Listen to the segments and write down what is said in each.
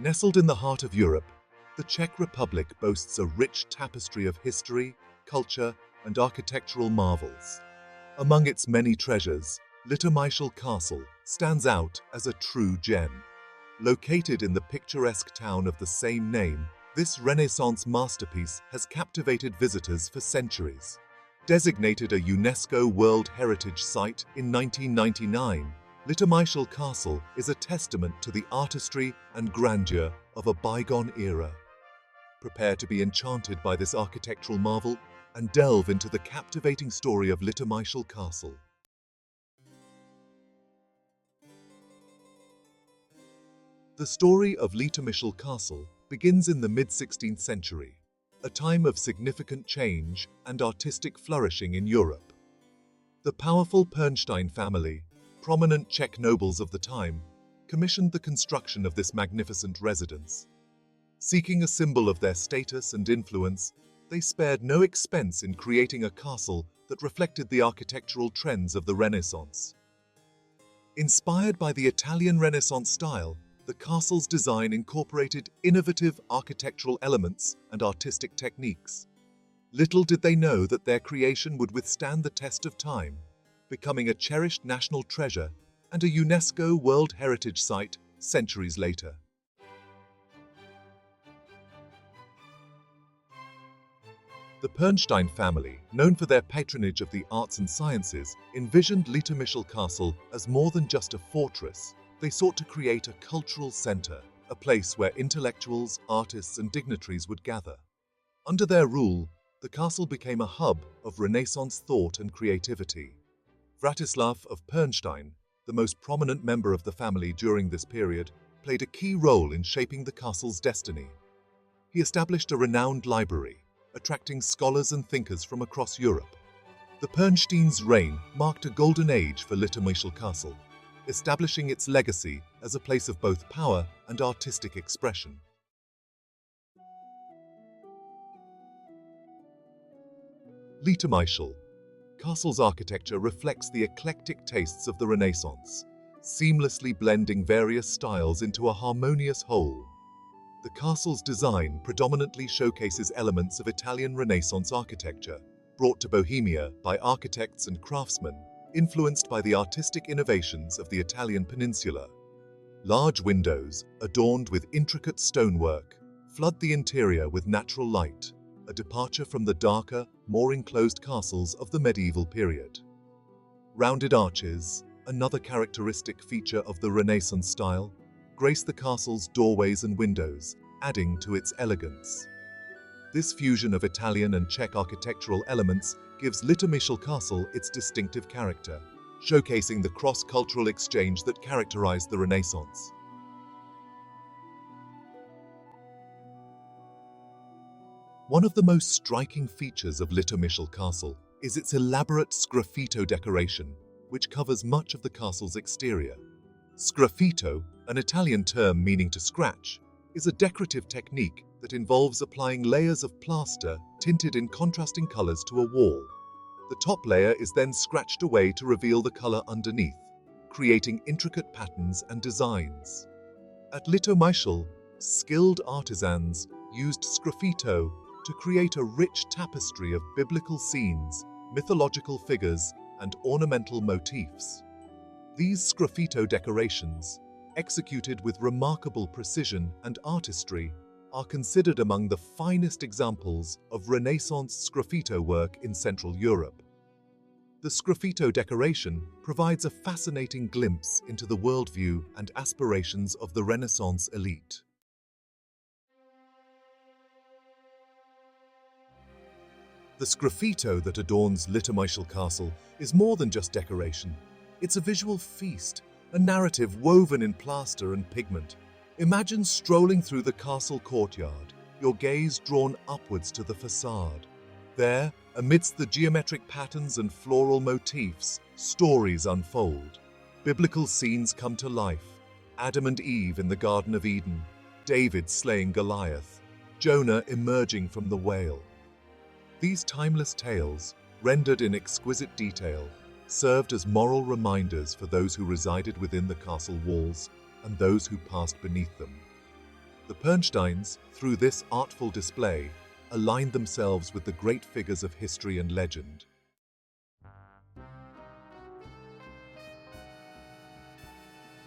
Nestled in the heart of Europe, the Czech Republic boasts a rich tapestry of history, culture, and architectural marvels. Among its many treasures, Litomyšl Castle stands out as a true gem. Located in the picturesque town of the same name, this Renaissance masterpiece has captivated visitors for centuries. Designated a UNESCO World Heritage Site in 1999, Litomyšl Castle is a testament to the artistry and grandeur of a bygone era. Prepare to be enchanted by this architectural marvel and delve into the captivating story of Litomyšl Castle. The story of Litomyšl Castle begins in the mid-16th century, a time of significant change and artistic flourishing in Europe. The powerful Pernštejn family, prominent Czech nobles of the time, commissioned the construction of this magnificent residence. Seeking a symbol of their status and influence, they spared no expense in creating a castle that reflected the architectural trends of the Renaissance. Inspired by the Italian Renaissance style, the castle's design incorporated innovative architectural elements and artistic techniques. Little did they know that their creation would withstand the test of time, becoming a cherished national treasure and a UNESCO World Heritage Site centuries later. The Pernštejn family, known for their patronage of the arts and sciences, envisioned Litomyšl Castle as more than just a fortress. They sought to create a cultural center, a place where intellectuals, artists, and dignitaries would gather. Under their rule, the castle became a hub of Renaissance thought and creativity. Vratislav of Pernštejn, the most prominent member of the family during this period, played a key role in shaping the castle's destiny. He established a renowned library, attracting scholars and thinkers from across Europe. The Pernštejn's reign marked a golden age for Litomyšl Castle, establishing its legacy as a place of both power and artistic expression. Litomyšl Castle's architecture reflects the eclectic tastes of the Renaissance, seamlessly blending various styles into a harmonious whole. The castle's design predominantly showcases elements of Italian Renaissance architecture, brought to Bohemia by architects and craftsmen, influenced by the artistic innovations of the Italian peninsula. Large windows, adorned with intricate stonework, flood the interior with natural light, a departure from the darker, more enclosed castles of the medieval period. Rounded arches, another characteristic feature of the Renaissance style, grace the castle's doorways and windows, adding to its elegance. This fusion of Italian and Czech architectural elements gives Litomyšl Castle its distinctive character, showcasing the cross-cultural exchange that characterized the Renaissance. One of the most striking features of Litomyšl Castle is its elaborate sgraffito decoration, which covers much of the castle's exterior. Sgraffito, an Italian term meaning to scratch, is a decorative technique that involves applying layers of plaster tinted in contrasting colors to a wall. The top layer is then scratched away to reveal the color underneath, creating intricate patterns and designs. At Litomyšl, skilled artisans used sgraffito to create a rich tapestry of biblical scenes, mythological figures, and ornamental motifs. These sgraffito decorations, executed with remarkable precision and artistry, are considered among the finest examples of Renaissance sgraffito work in Central Europe. The sgraffito decoration provides a fascinating glimpse into the worldview and aspirations of the Renaissance elite. The sgraffito that adorns Litomyšl Castle is more than just decoration. It's a visual feast, a narrative woven in plaster and pigment. Imagine strolling through the castle courtyard, your gaze drawn upwards to the facade. There, amidst the geometric patterns and floral motifs, stories unfold. Biblical scenes come to life. Adam and Eve in the Garden of Eden, David slaying Goliath, Jonah emerging from the whale. These timeless tales, rendered in exquisite detail, served as moral reminders for those who resided within the castle walls and those who passed beneath them. The Pernštejns, through this artful display, aligned themselves with the great figures of history and legend.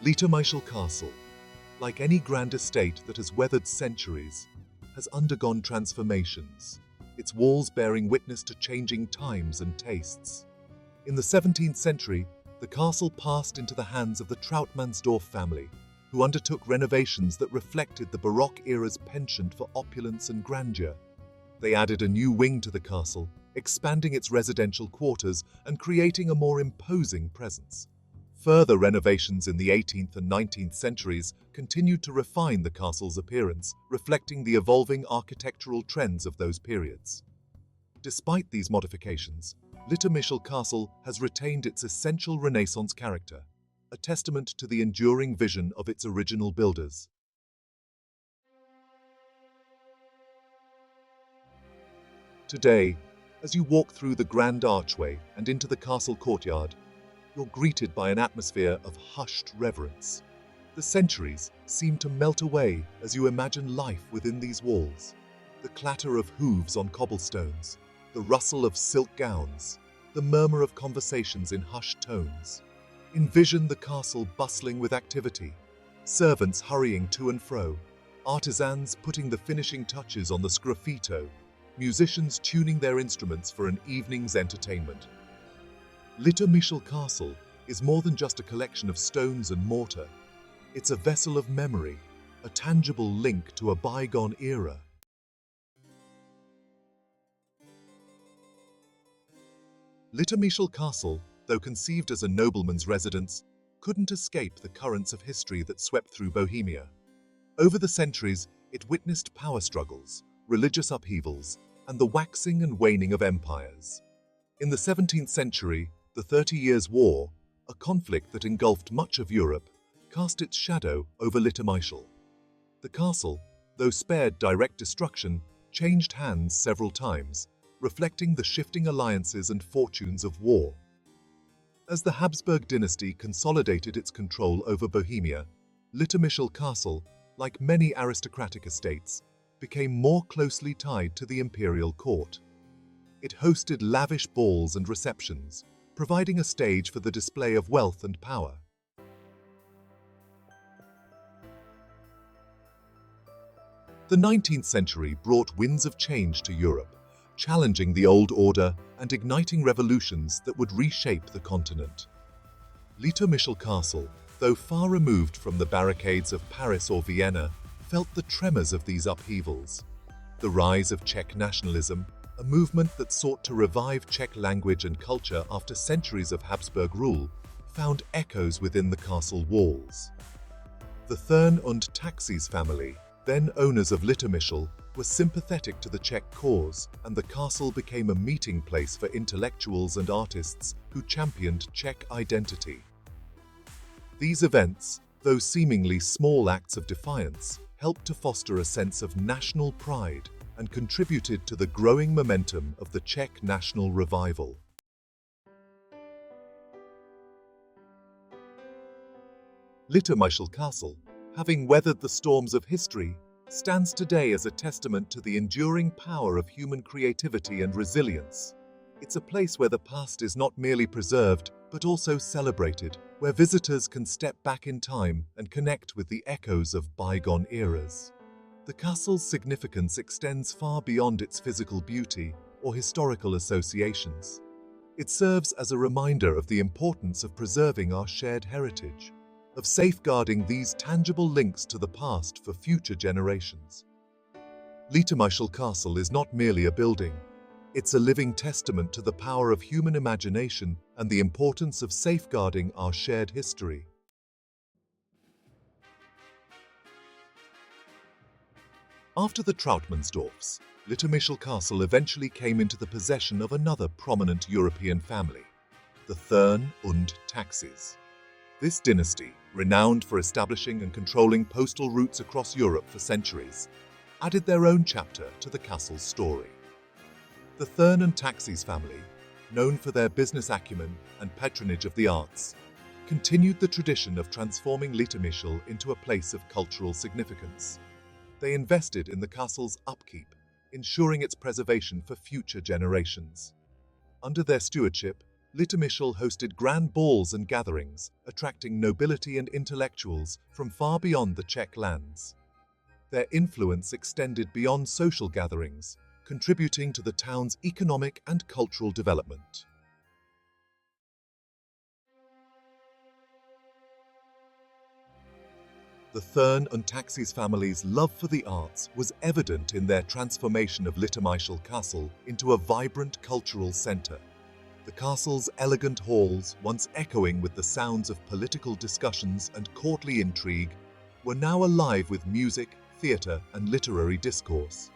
Litomyšl Castle, like any grand estate that has weathered centuries, has undergone transformations, its walls bearing witness to changing times and tastes. In the 17th century, the castle passed into the hands of the Trautmannsdorff family, who undertook renovations that reflected the Baroque era's penchant for opulence and grandeur. They added a new wing to the castle, expanding its residential quarters and creating a more imposing presence. Further renovations in the 18th and 19th centuries continued to refine the castle's appearance, reflecting the evolving architectural trends of those periods. Despite these modifications, Litomyšl Castle has retained its essential Renaissance character, a testament to the enduring vision of its original builders. Today, as you walk through the grand archway and into the castle courtyard, you're greeted by an atmosphere of hushed reverence. The centuries seem to melt away as you imagine life within these walls. The clatter of hooves on cobblestones, the rustle of silk gowns, the murmur of conversations in hushed tones. Envision the castle bustling with activity, servants hurrying to and fro, artisans putting the finishing touches on the sgraffito, musicians tuning their instruments for an evening's entertainment. Litomyšl Castle is more than just a collection of stones and mortar. It's a vessel of memory, a tangible link to a bygone era. Litomyšl Castle, though conceived as a nobleman's residence, couldn't escape the currents of history that swept through Bohemia. Over the centuries, it witnessed power struggles, religious upheavals, and the waxing and waning of empires. In the 17th century, the 30 Years' War, a conflict that engulfed much of Europe, cast its shadow over Litomyšl. The castle, though spared direct destruction, changed hands several times, reflecting the shifting alliances and fortunes of war. As the Habsburg dynasty consolidated its control over Bohemia, Litomyšl Castle, like many aristocratic estates, became more closely tied to the imperial court. It hosted lavish balls and receptions, providing a stage for the display of wealth and power. The 19th century brought winds of change to Europe, challenging the old order and igniting revolutions that would reshape the continent. Litomyšl Castle, though far removed from the barricades of Paris or Vienna, felt the tremors of these upheavals. The rise of Czech nationalism, a movement that sought to revive Czech language and culture after centuries of Habsburg rule, found echoes within the castle walls. The Thurn and Taxis family, then owners of Litomyšl, were sympathetic to the Czech cause, and the castle became a meeting place for intellectuals and artists who championed Czech identity. These events, though seemingly small acts of defiance, helped to foster a sense of national pride and contributed to the growing momentum of the Czech national revival. Litomyšl Castle, having weathered the storms of history, stands today as a testament to the enduring power of human creativity and resilience. It's a place where the past is not merely preserved, but also celebrated, where visitors can step back in time and connect with the echoes of bygone eras. The castle's significance extends far beyond its physical beauty or historical associations. It serves as a reminder of the importance of preserving our shared heritage, of safeguarding these tangible links to the past for future generations. Litomyšl Castle is not merely a building. It's a living testament to the power of human imagination and the importance of safeguarding our shared history. After the Trautmannsdorffs, Litomyšl Castle eventually came into the possession of another prominent European family, the Thurn and Taxis. This dynasty, renowned for establishing and controlling postal routes across Europe for centuries, added their own chapter to the castle's story. The Thurn and Taxis family, known for their business acumen and patronage of the arts, continued the tradition of transforming Litomyšl into a place of cultural significance. they invested in the castle's upkeep, ensuring its preservation for future generations. Under their stewardship, Litomyšl hosted grand balls and gatherings, attracting nobility and intellectuals from far beyond the Czech lands. Their influence extended beyond social gatherings, contributing to the town's economic and cultural development. The Thurn and Taxis family's love for the arts was evident in their transformation of Litomyšl Castle into a vibrant cultural centre. The castle's elegant halls, once echoing with the sounds of political discussions and courtly intrigue, were now alive with music, theatre, and literary discourse.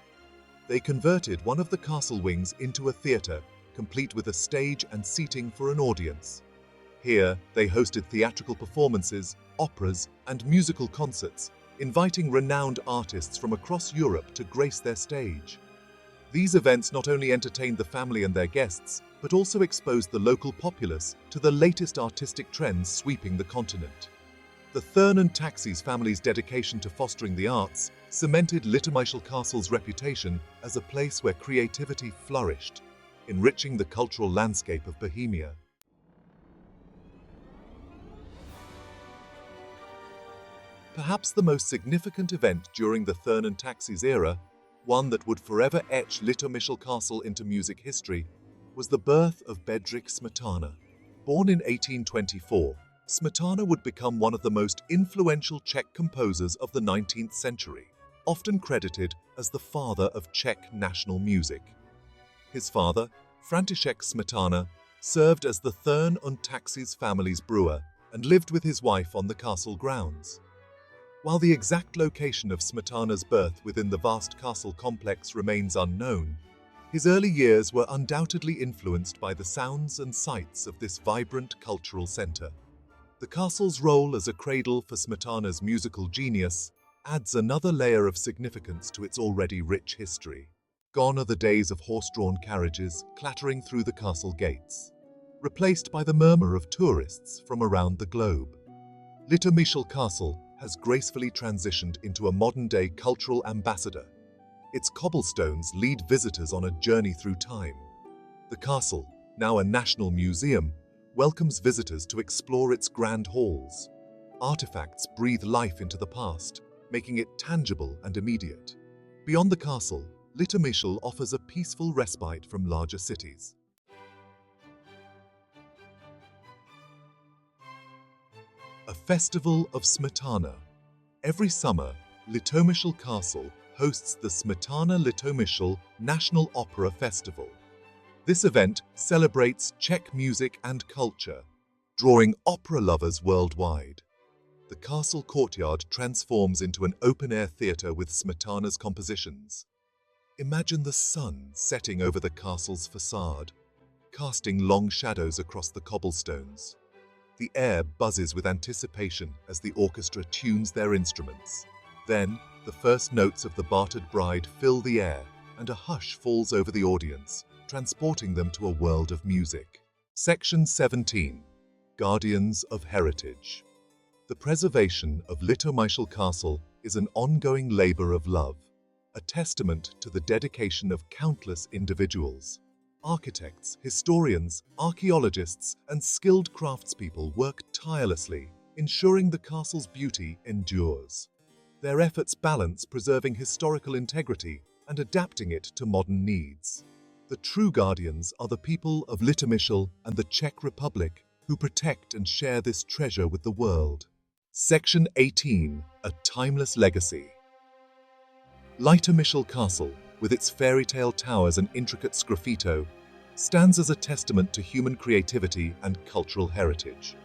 They converted one of the castle wings into a theatre, complete with a stage and seating for an audience. Here, they hosted theatrical performances, operas, and musical concerts, inviting renowned artists from across Europe to grace their stage. These events not only entertained the family and their guests, but also exposed the local populace to the latest artistic trends sweeping the continent. The Thurn and Taxis family's dedication to fostering the arts cemented Litomyšl Castle's reputation as a place where creativity flourished, enriching the cultural landscape of Bohemia. Perhaps the most significant event during the Thurn and Taxis era, one that would forever etch Litomyšl Castle into music history, was the birth of Bedřich Smetana. Born in 1824, Smetana would become one of the most influential Czech composers of the 19th century, often credited as the father of Czech national music. His father, František Smetana, served as the Thurn and Taxis family's brewer and lived with his wife on the castle grounds. While the exact location of Smetana's birth within the vast castle complex remains unknown, his early years were undoubtedly influenced by the sounds and sights of this vibrant cultural centre. The castle's role as a cradle for Smetana's musical genius adds another layer of significance to its already rich history. Gone are the days of horse-drawn carriages clattering through the castle gates, replaced by the murmur of tourists from around the globe. Litomyšl Castle has gracefully transitioned into a modern-day cultural ambassador. Its cobblestones lead visitors on a journey through time. The castle, now a national museum, welcomes visitors to explore its grand halls. Artifacts breathe life into the past, making it tangible and immediate. Beyond the castle, Litomyšl offers a peaceful respite from larger cities. A Festival of Smetana. Every summer, Litomyšl Castle hosts the Smetana Litomyšl National Opera Festival. This event celebrates Czech music and culture, drawing opera lovers worldwide. The castle courtyard transforms into an open-air theatre with Smetana's compositions. Imagine the sun setting over the castle's facade, casting long shadows across the cobblestones. The air buzzes with anticipation as the orchestra tunes their instruments. Then, the first notes of the Bartered Bride fill the air, and a hush falls over the audience, transporting them to a world of music. Section 17. Guardians of Heritage. The preservation of Litomyšl Castle is an ongoing labor of love, a testament to the dedication of countless individuals. Architects, historians, archaeologists, and skilled craftspeople work tirelessly, ensuring the castle's beauty endures. Their efforts balance preserving historical integrity and adapting it to modern needs. The true guardians are the people of Litomyšl and the Czech Republic who protect and share this treasure with the world. Section 18. A Timeless Legacy. Litomyšl Castle, with its fairy tale towers and intricate sgraffito, stands as a testament to human creativity and cultural heritage.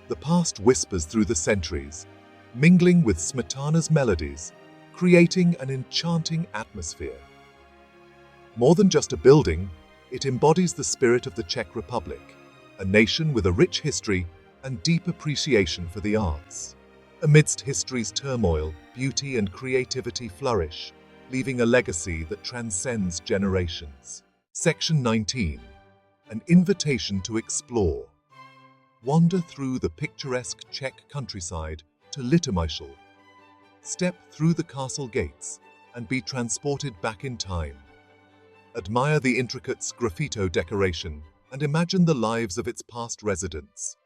The past whispers through the centuries, mingling with Smetana's melodies, creating an enchanting atmosphere. More than just a building, it embodies the spirit of the Czech Republic, a nation with a rich history and deep appreciation for the arts. Amidst history's turmoil, beauty and creativity flourish, leaving a legacy that transcends generations. Section 19. An invitation to explore. Wander through the picturesque Czech countryside to Litomyšl, Step through the castle gates and be transported back in time. Admire the intricate Sgraffito decoration and imagine the lives of its past residents.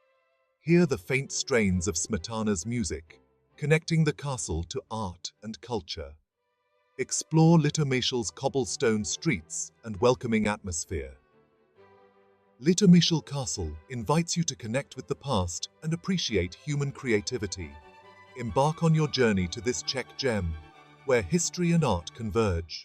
Hear the faint strains of Smetana's music, connecting the castle to art and culture. Explore Litomyšl's cobblestone streets and welcoming atmosphere. Litomyšl Castle invites you to connect with the past and appreciate human creativity. Embark on your journey to this Czech gem, where history and art converge.